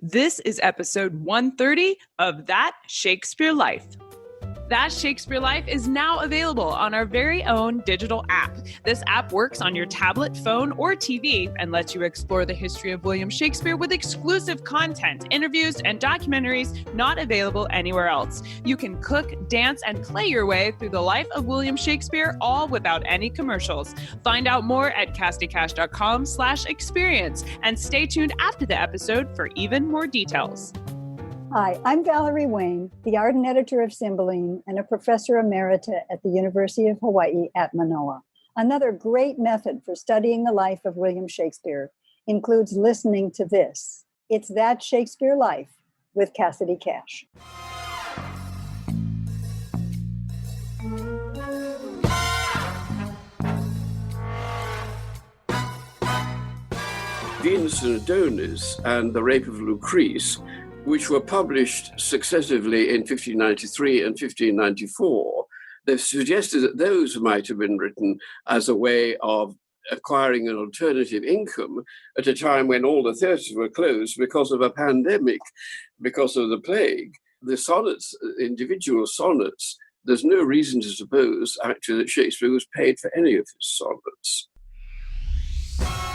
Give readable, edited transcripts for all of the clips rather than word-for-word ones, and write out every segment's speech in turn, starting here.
This is episode 130 of That Shakespeare Life. That Shakespeare Life is now available on our very own digital app. This app works on your tablet, phone, or TV and lets you explore the history of William Shakespeare with exclusive content, interviews, and documentaries not available anywhere else. You can cook, dance, and play your way through the life of William Shakespeare, all without any commercials. Find out more at cassidycash.com/experience and stay tuned after the episode for even more details. Hi, I'm Valerie Wayne, the art and editor of Cymbeline and a professor emerita at the University of Hawaii at Manoa. Another great method for studying the life of William Shakespeare includes listening to this. It's That Shakespeare Life with Cassidy Cash. Venus and Adonis and The Rape of Lucrece, which were published successively in 1593 and 1594, they've suggested that those might have been written as a way of acquiring an alternative income at a time when all the theatres were closed because of a pandemic, because of the plague. The sonnets, individual sonnets, there's no reason to suppose actually that Shakespeare was paid for any of his sonnets.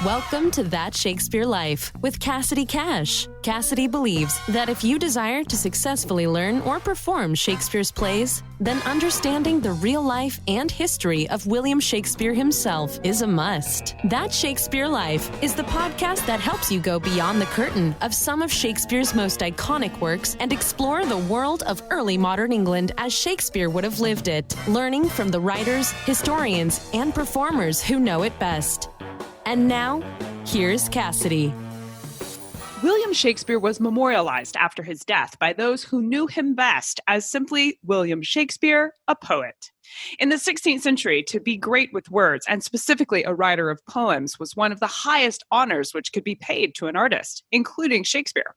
Welcome to That Shakespeare Life with Cassidy Cash. Cassidy believes that if you desire to successfully learn or perform Shakespeare's plays, then understanding the real life and history of William Shakespeare himself is a must. That Shakespeare Life is the podcast that helps you go beyond the curtain of some of Shakespeare's most iconic works and explore the world of early modern England as Shakespeare would have lived it, learning from the writers, historians, and performers who know it best. And now, here's Cassidy. William Shakespeare was memorialized after his death by those who knew him best as simply William Shakespeare, a poet. In the 16th century, to be great with words, and specifically a writer of poems, was one of the highest honors which could be paid to an artist, including Shakespeare.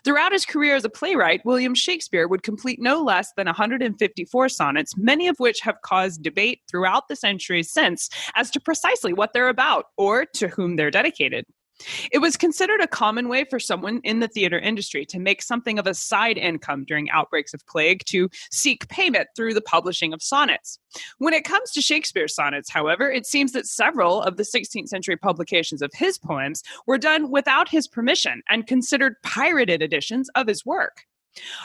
Throughout his career as a playwright, William Shakespeare would complete no less than 154 sonnets, many of which have caused debate throughout the centuries since as to precisely what they're about or to whom they're dedicated. It was considered a common way for someone in the theater industry to make something of a side income during outbreaks of plague to seek payment through the publishing of sonnets. When it comes to Shakespeare's sonnets, however, it seems that several of the 16th century publications of his poems were done without his permission and considered pirated editions of his work.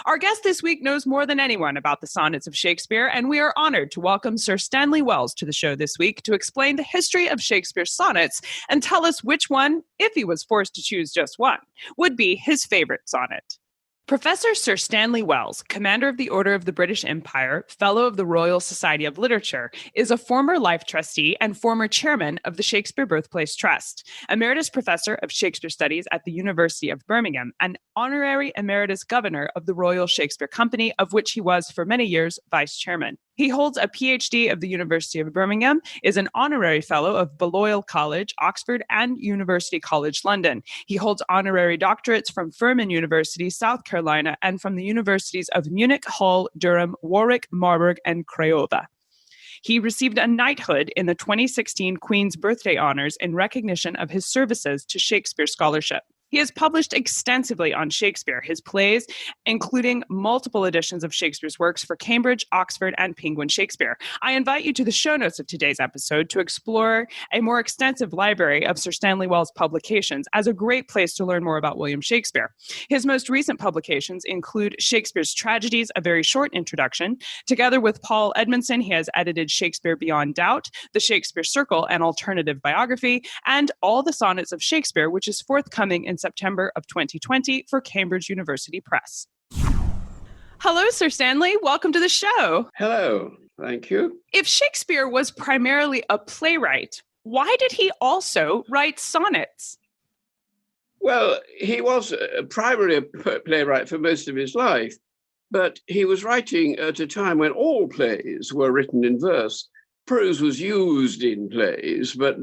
Our guest this week knows more than anyone about the sonnets of Shakespeare, and we are honored to welcome Sir Stanley Wells to the show this week to explain the history of Shakespeare's sonnets and tell us which one, if he was forced to choose just one, would be his favorite sonnet. Professor Sir Stanley Wells, Commander of the Order of the British Empire, Fellow of the Royal Society of Literature, is a former life trustee and former chairman of the Shakespeare Birthplace Trust, Emeritus Professor of Shakespeare Studies at the University of Birmingham, and Honorary Emeritus Governor of the Royal Shakespeare Company, of which he was for many years Vice Chairman. He holds a PhD of the University of Birmingham, is an honorary fellow of Balliol College, Oxford, and University College London. He holds honorary doctorates from Furman University, South Carolina, and from the universities of Munich, Hull, Durham, Warwick, Marburg, and Craiova. He received a knighthood in the 2016 Queen's Birthday Honors in recognition of his services to Shakespeare scholarship. He has published extensively on Shakespeare, his plays, including multiple editions of Shakespeare's works for Cambridge, Oxford, and Penguin Shakespeare. I invite you to the show notes of today's episode to explore a more extensive library of Sir Stanley Wells' publications as a great place to learn more about William Shakespeare. His most recent publications include Shakespeare's Tragedies, A Very Short Introduction. Together with Paul Edmondson, he has edited Shakespeare Beyond Doubt, The Shakespeare Circle, an alternative biography, and All the Sonnets of Shakespeare, which is forthcoming in September of 2020 for Cambridge University Press. Hello, Sir Stanley. Welcome to the show. Hello. Thank you. If Shakespeare was primarily a playwright, why did he also write sonnets? Well, he was primarily a playwright for most of his life, but he was writing at a time when all plays were written in verse. Prose was used in plays, but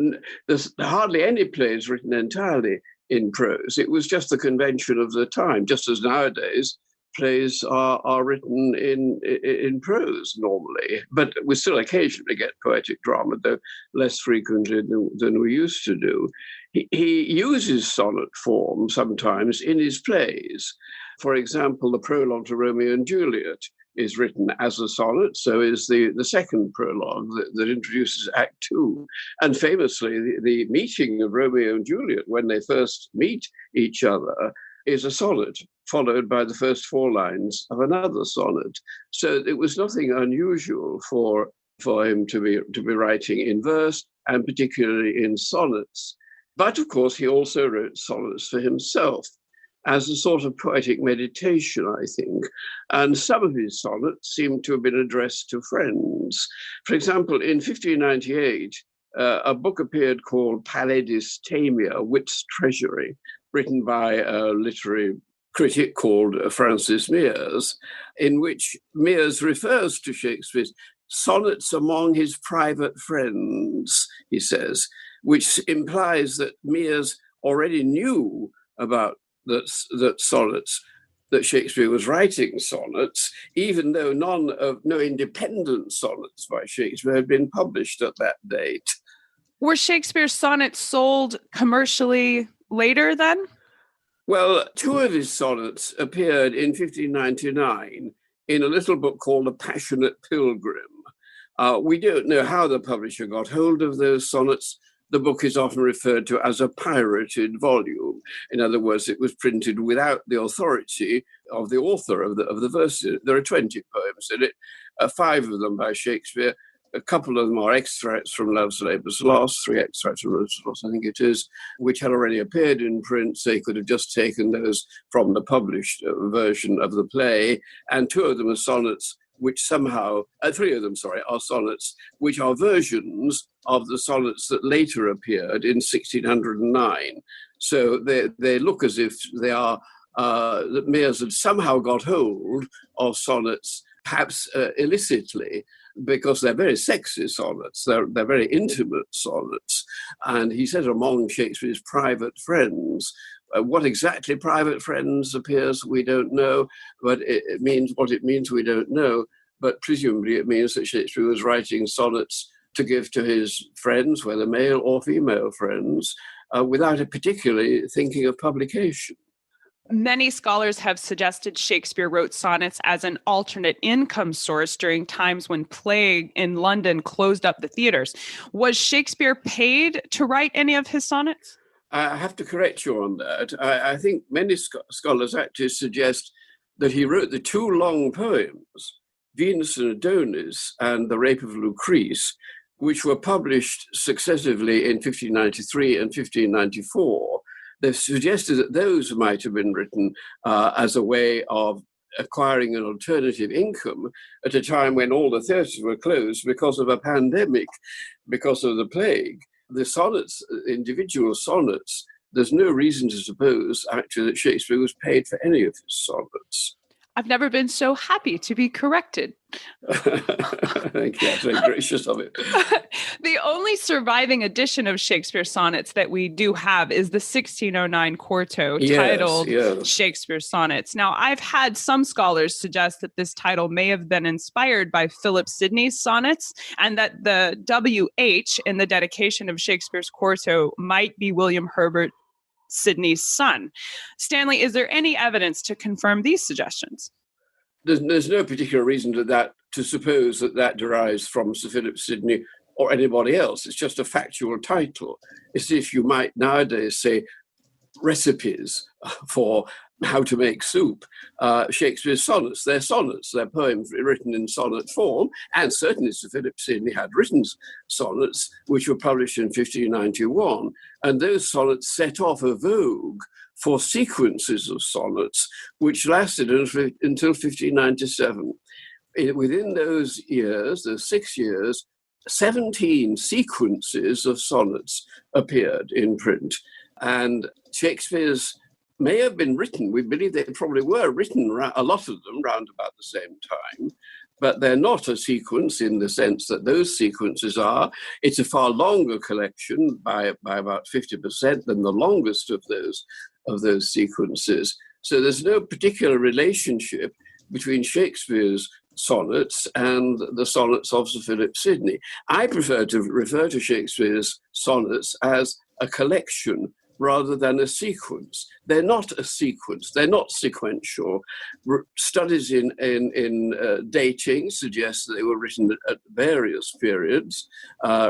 there's hardly any plays written entirely in prose. It was just the convention of the time, just as nowadays plays are written in prose normally, but we still occasionally get poetic drama, though less frequently than we used to do. He uses sonnet form sometimes in his plays. For example, the prologue to Romeo and Juliet is written as a sonnet, so is the second prologue that introduces Act 2. And famously, the meeting of Romeo and Juliet when they first meet each other is a sonnet, followed by the first 4 lines of another sonnet. So it was nothing unusual for him to be writing in verse, and particularly in sonnets. But of course, he also wrote sonnets for himself as a sort of poetic meditation, I think. And some of his sonnets seem to have been addressed to friends. For example, in 1598, a book appeared called Paladis Tamia, Wit's Treasury, written by a literary critic called Francis Mears, in which Mears refers to Shakespeare's sonnets among his private friends, he says, which implies that Mears already knew about that sonnets, that Shakespeare was writing sonnets, even though no independent sonnets by Shakespeare had been published at that date. Were Shakespeare's sonnets sold commercially later then? Well, 2 of his sonnets appeared in 1599 in a little book called A Passionate Pilgrim. We don't know how the publisher got hold of those sonnets. The book is often referred to as a pirated volume. In other words, it was printed without the authority of the author of the verses. There are 20 poems in it, 5 of them by Shakespeare. A couple of them are extracts from Love's Labour's Lost, 3 extracts from Love's Lost, I think it is, which had already appeared in print, so they could have just taken those from the published version of the play. And 2 of them are sonnets, which somehow, 3 of them, are sonnets, which are versions of the sonnets that later appeared in 1609. So they look as if they are, that Mears had somehow got hold of sonnets, perhaps illicitly, because they're very sexy sonnets, they're very intimate sonnets. And he said among Shakespeare's private friends. What exactly private friends appears, we don't know, but it means what it means, we don't know. But presumably it means that Shakespeare was writing sonnets to give to his friends, whether male or female friends, without particularly thinking of publication. Many scholars have suggested Shakespeare wrote sonnets as an alternate income source during times when plague in London closed up the theaters. Was Shakespeare paid to write any of his sonnets? I have to correct you on that. I think many scholars actually suggest that he wrote the 2 long poems, Venus and Adonis and The Rape of Lucrece, which were published successively in 1593 and 1594. They've suggested that those might have been written as a way of acquiring an alternative income at a time when all the theatres were closed because of a pandemic, because of the plague. The sonnets, individual sonnets, there's no reason to suppose actually that Shakespeare was paid for any of his sonnets. I've never been so happy to be corrected. Thank you. That's very gracious of it. The only surviving edition of Shakespeare sonnets that we do have is the 1609 quarto titled Shakespeare Sonnets. Now, I've had some scholars suggest that this title may have been inspired by Philip Sidney's sonnets, and that the WH in the dedication of Shakespeare's quarto might be William Herbert Sidney's son. Stanley, is there any evidence to confirm these suggestions? There's no particular reason to suppose that derives from Sir Philip Sidney or anybody else. It's just a factual title. It's if you might nowadays say recipes for how to make soup. Shakespeare's sonnets, they're poems written in sonnet form, and certainly Sir Philip Sidney had written sonnets which were published in 1591, and those sonnets set off a vogue for sequences of sonnets which lasted until 1597. Within those years, those 6 years, 17 sequences of sonnets appeared in print, and Shakespeare's may have been written, we believe they probably were written, a lot of them, round about the same time, but they're not a sequence in the sense that those sequences are. It's a far longer collection by about 50% than the longest of those sequences. So there's no particular relationship between Shakespeare's sonnets and the sonnets of Sir Philip Sidney. I prefer to refer to Shakespeare's sonnets as a collection rather than a sequence. They're not a sequence, they're not sequential. Studies in dating suggest that they were written at various periods,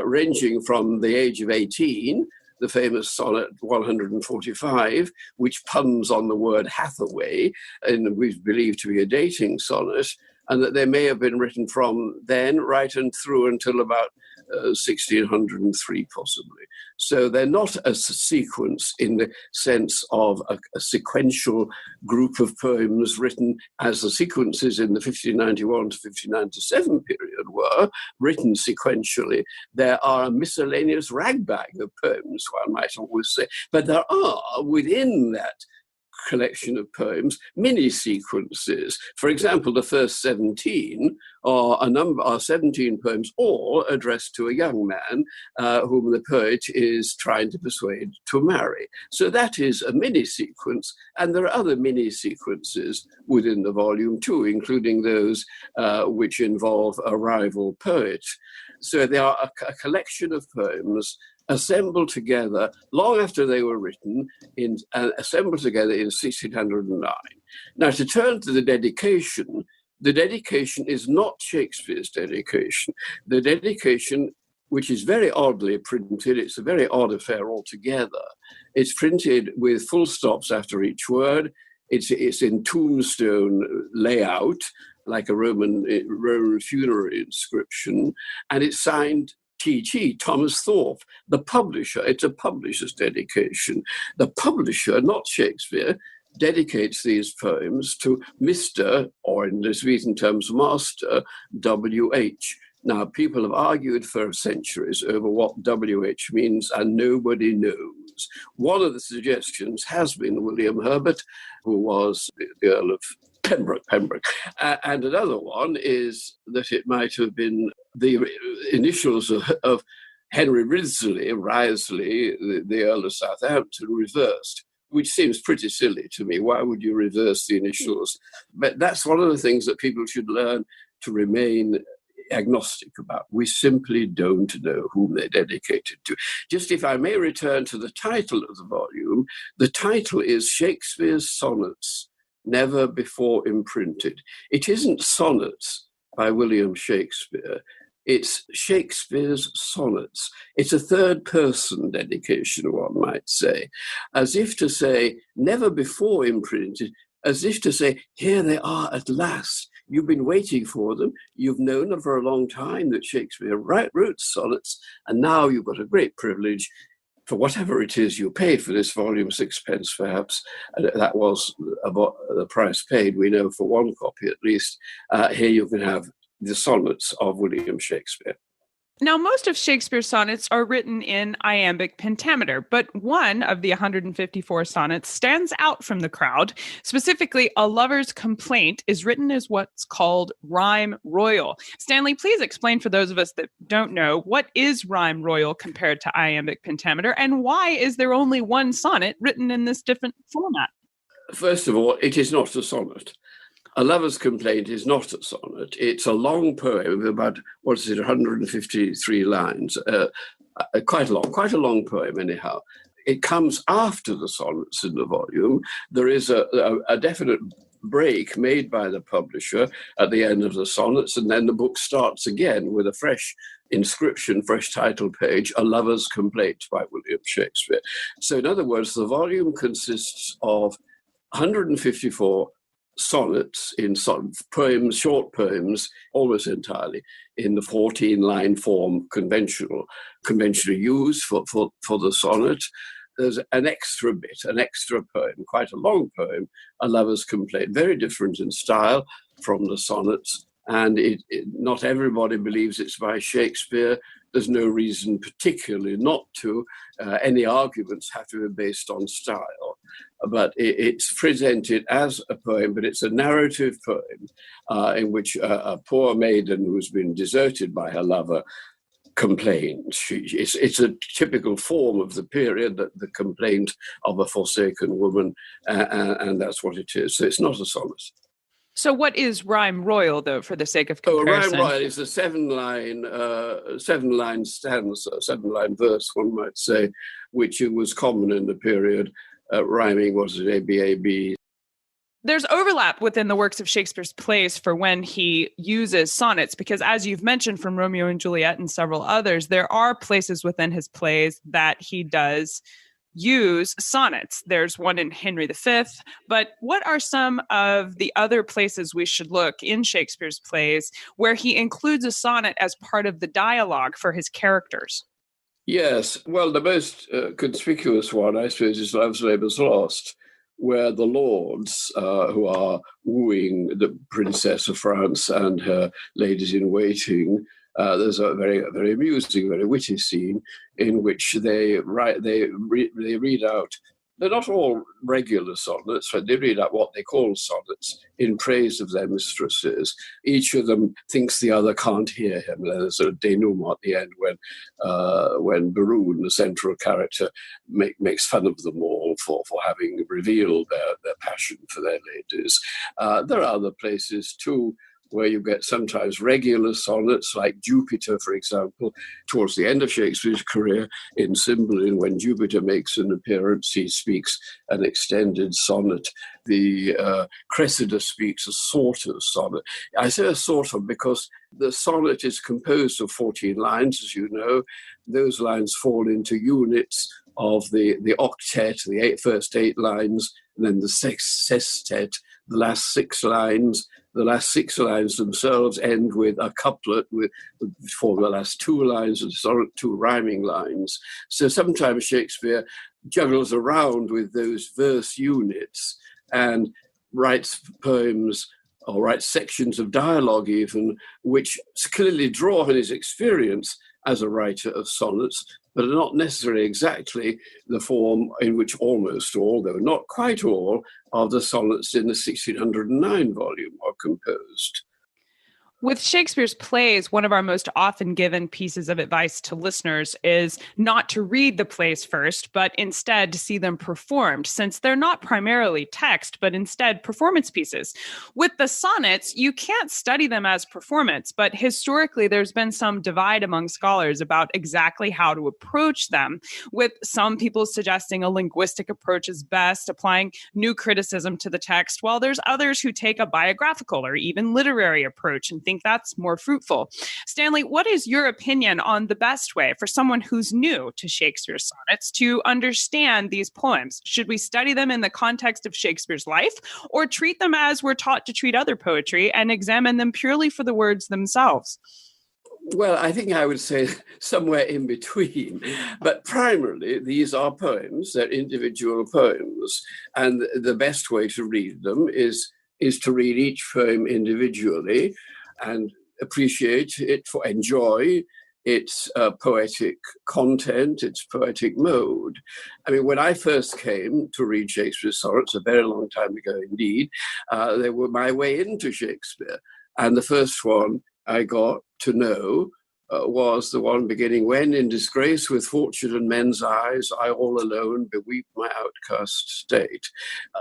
ranging from the age of 18, the famous sonnet 145, which puns on the word Hathaway, and we believe to be a dating sonnet, and that they may have been written from then right and through until about 1603, possibly. So they're not a sequence in the sense of a sequential group of poems written as the sequences in the 1591 to 1597 period were, written sequentially. There are a miscellaneous ragbag of poems, one might always say. But there are, within that collection of poems, mini sequences. For example, the first 17 are 17 poems, all addressed to a young man whom the poet is trying to persuade to marry. So that is a mini sequence, and there are other mini sequences within the volume too, including those which involve a rival poet. So they are a collection of poems assembled together long after they were written, assembled together in 1609. Now, to turn to the dedication is not Shakespeare's dedication. The dedication, which is very oddly printed, it's a very odd affair altogether. It's printed with full stops after each word. It's in tombstone layout, like a Roman funerary inscription, and it's signed T.G., Thomas Thorpe, the publisher. It's a publisher's dedication. The publisher, not Shakespeare, dedicates these poems to Mr., or in this recent terms, Master W.H. Now, people have argued for centuries over what W.H. means, and nobody knows. One of the suggestions has been William Herbert, who was the Earl of Pembroke. And another one is that it might have been the initials of Henry Wriothesley, the Earl of Southampton, reversed, which seems pretty silly to me. Why would you reverse the initials? But that's one of the things that people should learn to remain agnostic about. We simply don't know whom they're dedicated to. Just if I may return to the title of the volume, the title is Shakespeare's Sonnets, Never Before Imprinted. It isn't Sonnets by William Shakespeare. It's Shakespeare's Sonnets. It's a third-person dedication, one might say, as if to say, never before imprinted, as if to say, here they are at last. You've been waiting for them. You've known for a long time that Shakespeare wrote sonnets, and now you've got a great privilege for whatever it is you paid for this volume, 6p perhaps. That was about the price paid, we know, for one copy at least. Here you can have the sonnets of William Shakespeare. Now, most of Shakespeare's sonnets are written in iambic pentameter, but one of the 154 sonnets stands out from the crowd. Specifically, A Lover's Complaint is written as what's called rhyme royal. Stanley, please explain for those of us that don't know, what is rhyme royal compared to iambic pentameter, and why is there only one sonnet written in this different format? First of all, it is not a sonnet. A Lover's Complaint is not a sonnet. It's a long poem of about, 153 lines. Quite a long poem, anyhow. It comes after the sonnets in the volume. There is a definite break made by the publisher at the end of the sonnets, and then the book starts again with a fresh inscription, fresh title page, A Lover's Complaint by William Shakespeare. So in other words, the volume consists of 154 sonnets in poems, short poems, almost entirely in the 14-line form conventionally used for the sonnet. There's an extra bit, an extra poem, quite a long poem, A Lover's Complaint, very different in style from the sonnets, and not everybody believes it's by Shakespeare. There's no reason particularly not to. Any arguments have to be based on style. But it's presented as a poem, but it's a narrative poem in which a poor maiden who's been deserted by her lover complaint. It's a typical form of the period, that the complaint of a forsaken woman, and that's what it is. So it's not a sonnet. So what is rhyme royal, though, for the sake of comparison? A rhyme royal is a seven-line stanza, seven-line verse, one might say, which was common in the period, rhyming, was it A-B-A-B? There's overlap within the works of Shakespeare's plays for when he uses sonnets, because as you've mentioned from Romeo and Juliet and several others, there are places within his plays that he does use sonnets. There's one in Henry V, but what are some of the other places we should look in Shakespeare's plays where he includes a sonnet as part of the dialogue for his characters? Yes, well, the most conspicuous one, I suppose, is Love's Labour's Lost, where the lords who are wooing the Princess of France and her ladies-in-waiting, there's a very amusing, very witty scene in which they read out. They're not all regular sonnets, but they read out what they call sonnets in praise of their mistresses. Each of them thinks the other can't hear him. There's a denouement at the end when Berowne, the central character, makes fun of them all for having revealed their passion for their ladies. There are other places too, where you get sometimes regular sonnets, like Jupiter, for example, towards the end of Shakespeare's career in Cymbeline, when Jupiter makes an appearance, he speaks an extended sonnet. The Cressida speaks a sort of sonnet. I say a sort of because the sonnet is composed of 14 lines, as you know. Those lines fall into units of the octet, the first 8 lines, and then the sextet, the last 6 lines. The last 6 lines themselves end with a couplet for the last 2 lines of the sonnet, 2 rhyming lines. So sometimes Shakespeare juggles around with those verse units and writes poems or writes sections of dialogue even, which clearly draw on his experience as a writer of sonnets, but are not necessarily exactly the form in which almost all, though not quite all, of the sonnets in the 1609 volume are composed. With Shakespeare's plays, one of our most often given pieces of advice to listeners is not to read the plays first, but instead to see them performed, since they're not primarily text, but instead performance pieces. With the sonnets, you can't study them as performance, but historically there's been some divide among scholars about exactly how to approach them, with some people suggesting a linguistic approach is best, applying new criticism to the text, while there's others who take a biographical or even literary approach and think that's more fruitful. Stanley, what is your opinion on the best way for someone who's new to Shakespeare's sonnets to understand these poems? Should we study them in the context of Shakespeare's life, or treat them as we're taught to treat other poetry and examine them purely for the words themselves? Well, I think I would say somewhere in between. But primarily, these are poems, they're individual poems. And the best way to read them is to read each poem individually and appreciate it, enjoy its poetic content, its poetic mode. I mean, when I first came to read Shakespeare's sonnets, a very long time ago indeed, they were my way into Shakespeare. And the first one I got to know was the one beginning, "When in disgrace with fortune and men's eyes, I all alone beweep my outcast state."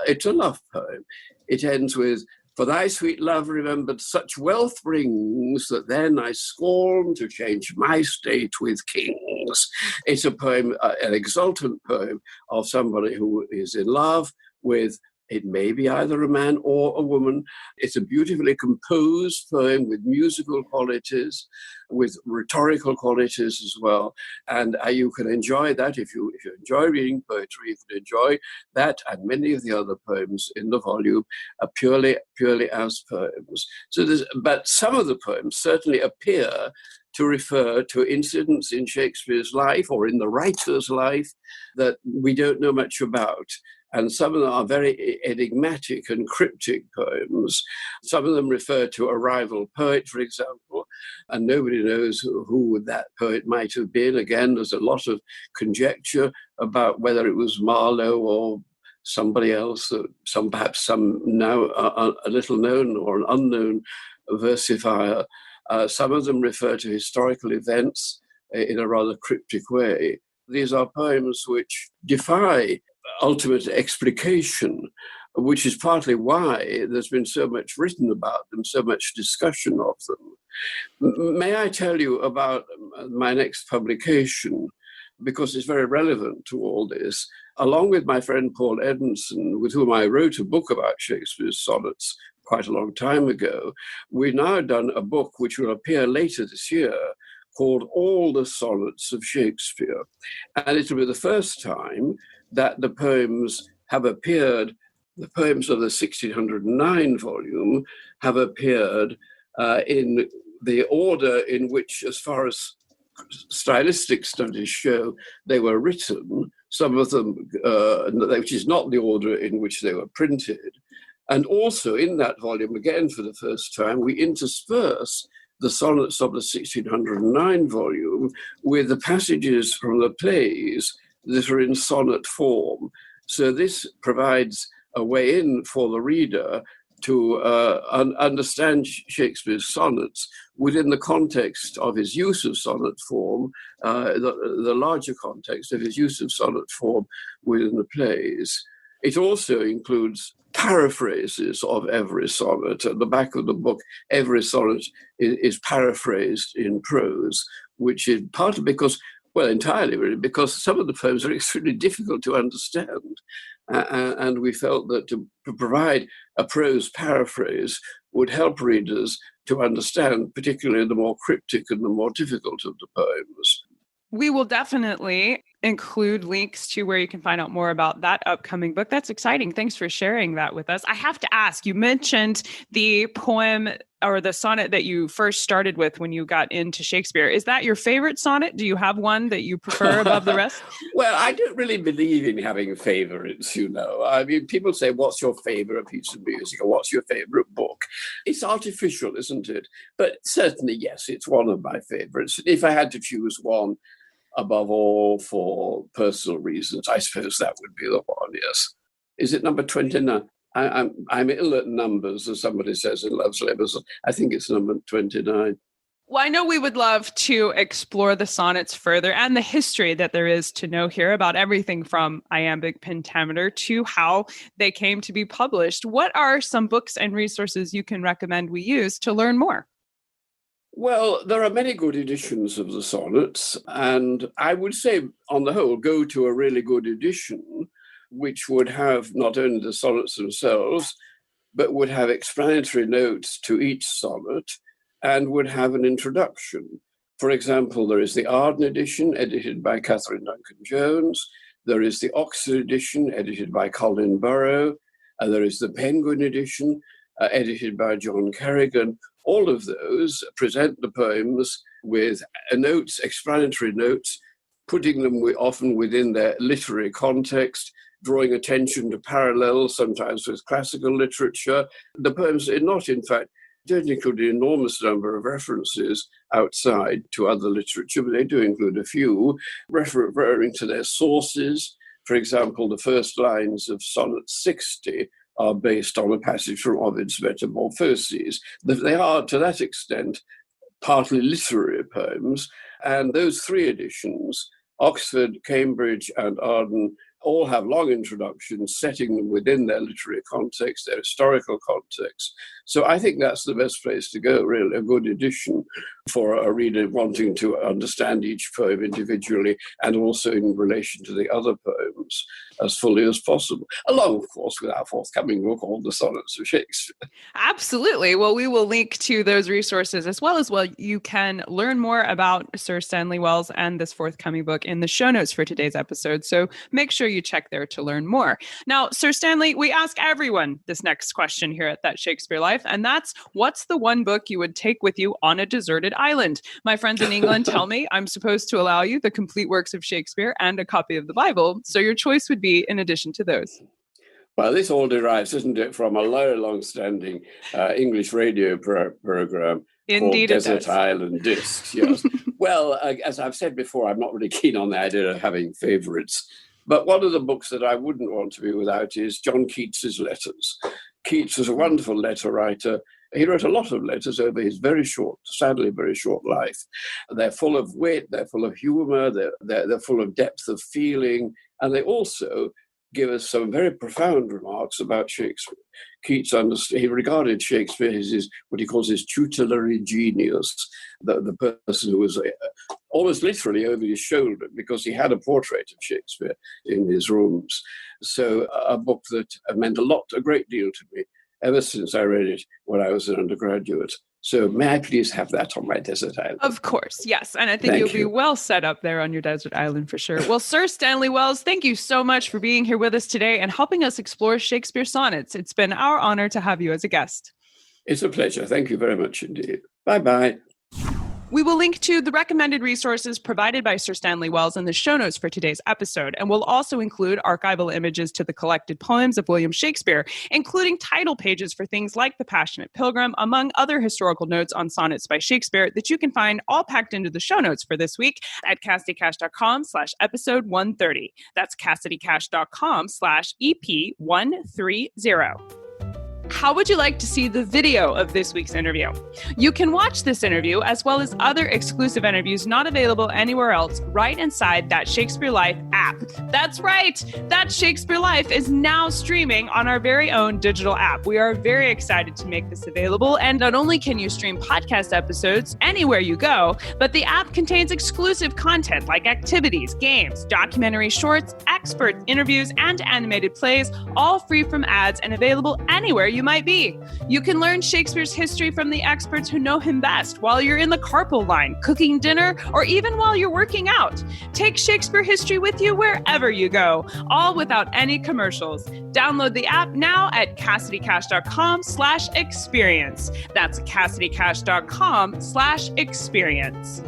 It's a love poem. It ends with, "For thy sweet love remembered such wealth brings, that then I scorn to change my state with kings." It's a poem, an exultant poem of somebody who is in love with, it may be either a man or a woman. It's a beautifully composed poem with musical qualities, with rhetorical qualities as well. And you can enjoy that if you enjoy reading poetry. You can enjoy that and many of the other poems in the volume are purely as poems. But some of the poems certainly appear to refer to incidents in Shakespeare's life or in the writer's life that we don't know much about. And some of them are very enigmatic and cryptic poems. Some of them refer to a rival poet, for example, and nobody knows who that poet might have been. Again, there's a lot of conjecture about whether it was Marlowe or somebody else, perhaps some now a little known or an unknown versifier. Some of them refer to historical events. in a rather cryptic way. These are poems which defy ultimate explication, which is partly why there's been so much written about them, so much discussion of them. May I tell you about my next publication, because it's very relevant to all this? Along with my friend Paul Edmondson, with whom I wrote a book about Shakespeare's sonnets quite a long time ago, we've now done a book which will appear later this year called All the Sonnets of Shakespeare. And it will be the first time that the poems have appeared, the poems of the 1609 volume have appeared in the order in which, as far as stylistic studies show, they were written, some of them, which is not the order in which they were printed. And also in that volume, again for the first time, we intersperse the sonnets of the 1609 volume with the passages from the plays that are in sonnet form. So this provides a way in for the reader to understand Shakespeare's sonnets within the context of his use of sonnet form, the larger context of his use of sonnet form within the plays. It also includes paraphrases of every sonnet. At the back of the book, every sonnet is paraphrased in prose, which is partly because, well, entirely really, because some of the poems are extremely difficult to understand. And we felt that to provide a prose paraphrase would help readers to understand, particularly the more cryptic and the more difficult of the poems. We will definitely include links to where you can find out more about that upcoming book. That's exciting. Thanks for sharing that with us. I have to ask, you mentioned the poem or the sonnet that you first started with when you got into Shakespeare. Is that your favorite sonnet? Do you have one that you prefer above the rest? Well, I don't really believe in having favorites, you know. I mean, people say, what's your favorite piece of music or what's your favorite book? It's artificial, isn't it? But certainly, yes, it's one of my favorites. If I had to choose one above all for personal reasons, I suppose that would be the one, yes. Is it number 29? I'm ill at numbers, as somebody says in Love's Labours. I think it's number 29. Well, I know we would love to explore the sonnets further and the history that there is to know here about everything from iambic pentameter to how they came to be published. What are some books and resources you can recommend we use to learn more? Well, there are many good editions of the sonnets, and I would say, on the whole, go to a really good edition, which would have not only the sonnets themselves, but would have explanatory notes to each sonnet and would have an introduction. For example, there is the Arden edition, edited by Catherine Duncan-Jones. There is the Oxford edition, edited by Colin Burrow. And there is the Penguin edition, edited by John Kerrigan. All of those present the poems with notes, explanatory notes, putting them often within their literary context, drawing attention to parallels, sometimes with classical literature. The poems are not, in fact, don't include an enormous number of references outside to other literature, but they do include a few, referring to their sources. For example, the first lines of Sonnet 60 are based on a passage from Ovid's Metamorphoses. They are, to that extent, partly literary poems, and those three editions, Oxford, Cambridge, and Arden, all have long introductions, setting them within their literary context, their historical context. So I think that's the best place to go, really, a good edition for a reader wanting to understand each poem individually and also in relation to the other poems as fully as possible, along, of course, with our forthcoming book, All the Sonnets of Shakespeare. Absolutely. Well, we will link to those resources as well you can learn more about Sir Stanley Wells and this forthcoming book in the show notes for today's episode. So make sure you check there to learn more. Now, Sir Stanley, we ask everyone this next question here at That Shakespeare Life, and that's, what's the one book you would take with you on a deserted island? My friends in England tell me I'm supposed to allow you the complete works of Shakespeare and a copy of the Bible, so your choice would be in addition to those. Well, this all derives, isn't it, from a very long-standing English radio program Indeed, called Desert Island Discs. Yes. Well, as I've said before, I'm not really keen on the idea of having favourites. But one of the books that I wouldn't want to be without is John Keats's letters. Keats was a wonderful letter writer. He wrote a lot of letters over his sadly very short life. They're full of wit, they're full of humor, they're full of depth of feeling, and they also give us some very profound remarks about Shakespeare. Keats he regarded Shakespeare as what he calls his tutelary genius, the person who was almost literally over his shoulder, because he had a portrait of Shakespeare in his rooms. So a book that meant a great deal to me ever since I read it when I was an undergraduate. So may I please have that on my desert island? Of course, yes. And I think you'll be well set up there on your desert island for sure. Well, Sir Stanley Wells, thank you so much for being here with us today and helping us explore Shakespeare sonnets. It's been our honor to have you as a guest. It's a pleasure. Thank you very much indeed. Bye-bye. We will link to the recommended resources provided by Sir Stanley Wells in the show notes for today's episode, and we'll also include archival images to the collected poems of William Shakespeare, including title pages for things like The Passionate Pilgrim, among other historical notes on sonnets by Shakespeare that you can find all packed into the show notes for this week at CassidyCash.com/episode 130. That's CassidyCash.com/EP130. How would you like to see the video of this week's interview? You can watch this interview as well as other exclusive interviews not available anywhere else right inside That Shakespeare Life app. That's right, That Shakespeare Life is now streaming on our very own digital app. We are very excited to make this available, and not only can you stream podcast episodes anywhere you go, but the app contains exclusive content like activities, games, documentary shorts, expert interviews, and animated plays, all free from ads and available anywhere you might be. You can learn Shakespeare's history from the experts who know him best while you're in the carpool line, cooking dinner, or even while you're working out. Take Shakespeare history with you wherever you go, all without any commercials. Download the app now at CassidyCash.com/experience. That's CassidyCash.com/experience.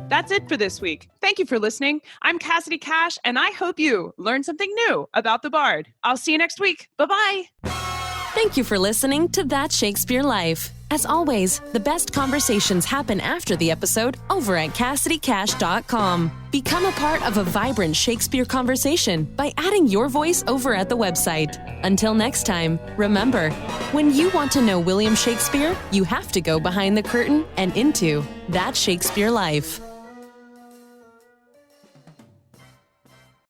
That's it for this week. Thank you for listening. I'm Cassidy Cash, and I hope you learned something new about the Bard. I'll see you next week. Bye-bye. Thank you for listening to That Shakespeare Life. As always, the best conversations happen after the episode over at CassidyCash.com. Become a part of a vibrant Shakespeare conversation by adding your voice over at the website. Until next time, remember, when you want to know William Shakespeare, you have to go behind the curtain and into That Shakespeare Life.